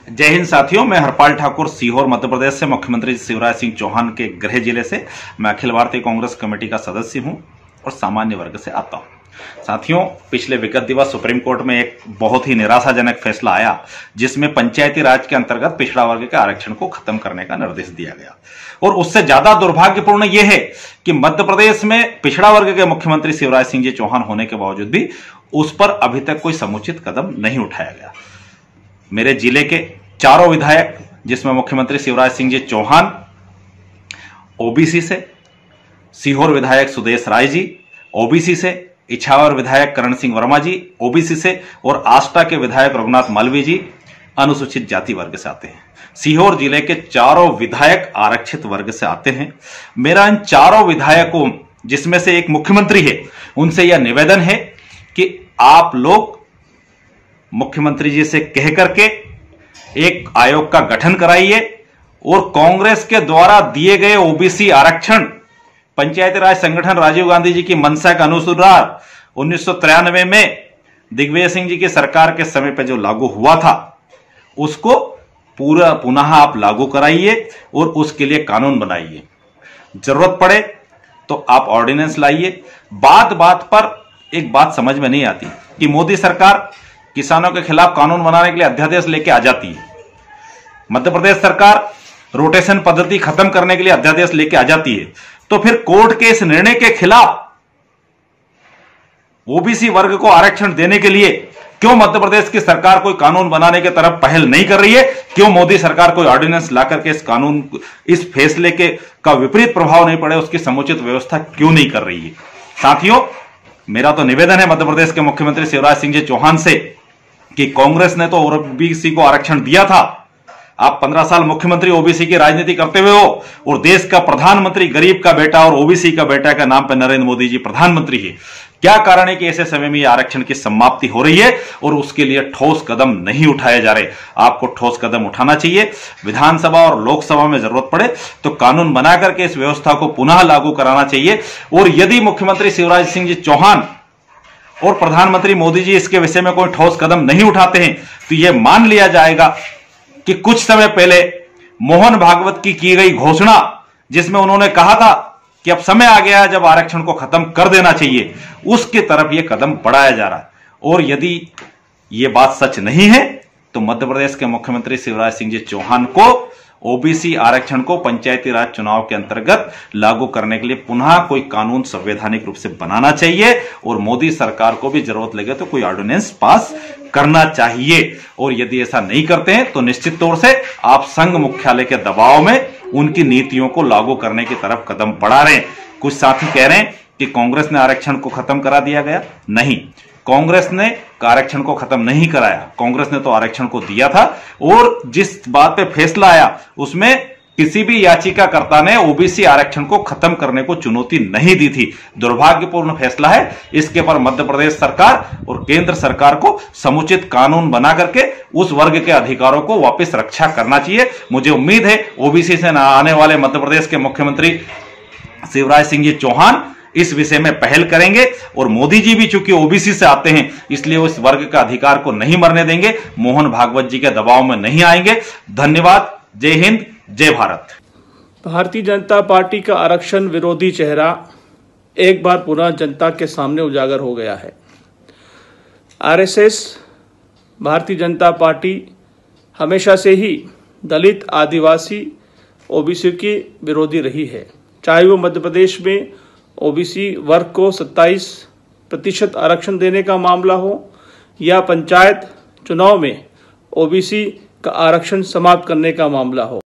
जय हिंद साथियों, मैं हरपाल ठाकुर सीहोर मध्य प्रदेश से मुख्यमंत्री शिवराज सिंह चौहान के गृह जिले से मैं अखिल भारतीय कांग्रेस कमेटी का सदस्य हूं और सामान्य वर्ग से आता हूं। साथियों, पिछले विगत दिवस सुप्रीम कोर्ट में एक बहुत ही निराशाजनक फैसला आया जिसमें पंचायती राज के अंतर्गत पिछड़ा वर्ग के आरक्षण को खत्म करने का निर्देश दिया गया। और उससे ज्यादा दुर्भाग्यपूर्ण यह है कि मध्य प्रदेश में पिछड़ा वर्ग के मुख्यमंत्री शिवराज सिंह जी चौहान होने के बावजूद भी उस पर अभी तक कोई समुचित कदम नहीं उठाया गया। मेरे जिले के चारों विधायक, जिसमें मुख्यमंत्री शिवराज सिंह जी चौहान ओबीसी से, सीहोर विधायक सुदेश राय जी ओबीसी से, इछावर विधायक करण सिंह वर्मा जी ओबीसी से और आष्टा के विधायक रघुनाथ मालवीय जी अनुसूचित जाति वर्ग से आते हैं। सीहोर जिले के चारों विधायक आरक्षित वर्ग से आते हैं। मेरा इन चारों विधायकों, जिसमें से एक मुख्यमंत्री है, उनसे यह निवेदन है कि आप लोग मुख्यमंत्री जी से कह करके एक आयोग का गठन कराइए और कांग्रेस के द्वारा दिए गए ओबीसी आरक्षण पंचायती राज संगठन राजीव गांधी जी की मंशा के अनुसार 1993 में दिग्विजय सिंह जी की सरकार के समय पर जो लागू हुआ था, उसको पुनः आप लागू कराइए और उसके लिए कानून बनाइए। जरूरत पड़े तो आप ऑर्डिनेंस लाइए। बात बात पर एक बात समझ में नहीं आती कि मोदी सरकार किसानों के खिलाफ कानून बनाने के लिए अध्यादेश लेके आ जाती है, मध्य प्रदेश सरकार रोटेशन पद्धति खत्म करने के लिए अध्यादेश लेके आ जाती है, तो फिर कोर्ट के इस निर्णय के खिलाफ ओबीसी वर्ग को आरक्षण देने के लिए क्यों मध्य प्रदेश की सरकार कोई कानून बनाने की तरफ पहल नहीं कर रही है? क्यों मोदी सरकार कोई ऑर्डिनेंस लाकर के इस कानून, इस फैसले के का विपरीत प्रभाव नहीं पड़े, उसकी समुचित व्यवस्था क्यों नहीं कर रही है? साथियों, मेरा तो निवेदन है मध्य प्रदेश के मुख्यमंत्री शिवराज सिंह जी चौहान से कि कांग्रेस ने तो ओबीसी को आरक्षण दिया था। आप 15 साल मुख्यमंत्री ओबीसी की राजनीति करते हुए हो और देश का प्रधानमंत्री गरीब का बेटा और ओबीसी का बेटा का नाम पर नरेंद्र मोदी जी प्रधानमंत्री है। क्या कारण है कि ऐसे समय में आरक्षण की समाप्ति हो रही है और उसके लिए ठोस कदम नहीं उठाए जा रहे? आपको ठोस कदम उठाना चाहिए। विधानसभा और लोकसभा में जरूरत पड़े तो कानून बनाकर के इस व्यवस्था को पुनः लागू कराना चाहिए। और यदि मुख्यमंत्री शिवराज सिंह जी चौहान और प्रधानमंत्री मोदी जी इसके विषय में कोई ठोस कदम नहीं उठाते हैं तो यह मान लिया जाएगा कि कुछ समय पहले मोहन भागवत की गई घोषणा, जिसमें उन्होंने कहा था कि अब समय आ गया जब आरक्षण को खत्म कर देना चाहिए, उसकी तरफ यह कदम बढ़ाया जा रहा है। और यदि यह बात सच नहीं है तो मध्य प्रदेश के मुख्यमंत्री शिवराज सिंह जी चौहान को ओबीसी आरक्षण को पंचायती राज चुनाव के अंतर्गत लागू करने के लिए पुनः कोई कानून संवैधानिक रूप से बनाना चाहिए और मोदी सरकार को भी जरूरत लगे तो कोई ऑर्डिनेंस पास करना चाहिए। और यदि ऐसा नहीं करते हैं तो निश्चित तौर से आप संघ मुख्यालय के दबाव में उनकी नीतियों को लागू करने की तरफ कदम बढ़ा रहे हैं। कुछ साथी कह रहे हैं कि कांग्रेस ने आरक्षण को खत्म करा दिया गया। नहीं, कांग्रेस ने आरक्षण को खत्म नहीं कराया, कांग्रेस ने तो आरक्षण को दिया था। और जिस बात पे फैसला आया उसमें किसी भी याचिकाकर्ता ने ओबीसी आरक्षण को खत्म करने को चुनौती नहीं दी थी। दुर्भाग्यपूर्ण फैसला है। इसके पर मध्य प्रदेश सरकार और केंद्र सरकार को समुचित कानून बना करके उस वर्ग के अधिकारों को वापस रक्षा करना चाहिए। मुझे उम्मीद है ओबीसी से आने वाले मध्य प्रदेश के मुख्यमंत्री शिवराज सिंह जी चौहान इस विषय में पहल करेंगे। और मोदी जी भी चूंकि ओबीसी से आते हैं इसलिए उस वर्ग का अधिकार को नहीं मरने देंगे, मोहन भागवत जी के दबाव में नहीं आएंगे। धन्यवाद। जय हिंद, जय भारत। भारतीय जनता पार्टी का आरक्षण विरोधी चेहरा एक बार पुनः जनता के सामने उजागर हो गया है। आरएसएस, भारतीय जनता पार्टी हमेशा से ही दलित, आदिवासी, ओबीसी की विरोधी रही है। चाहे वो मध्य प्रदेश में ओबीसी वर्ग को 27% आरक्षण देने का मामला हो या पंचायत चुनाव में ओबीसी का आरक्षण समाप्त करने का मामला हो।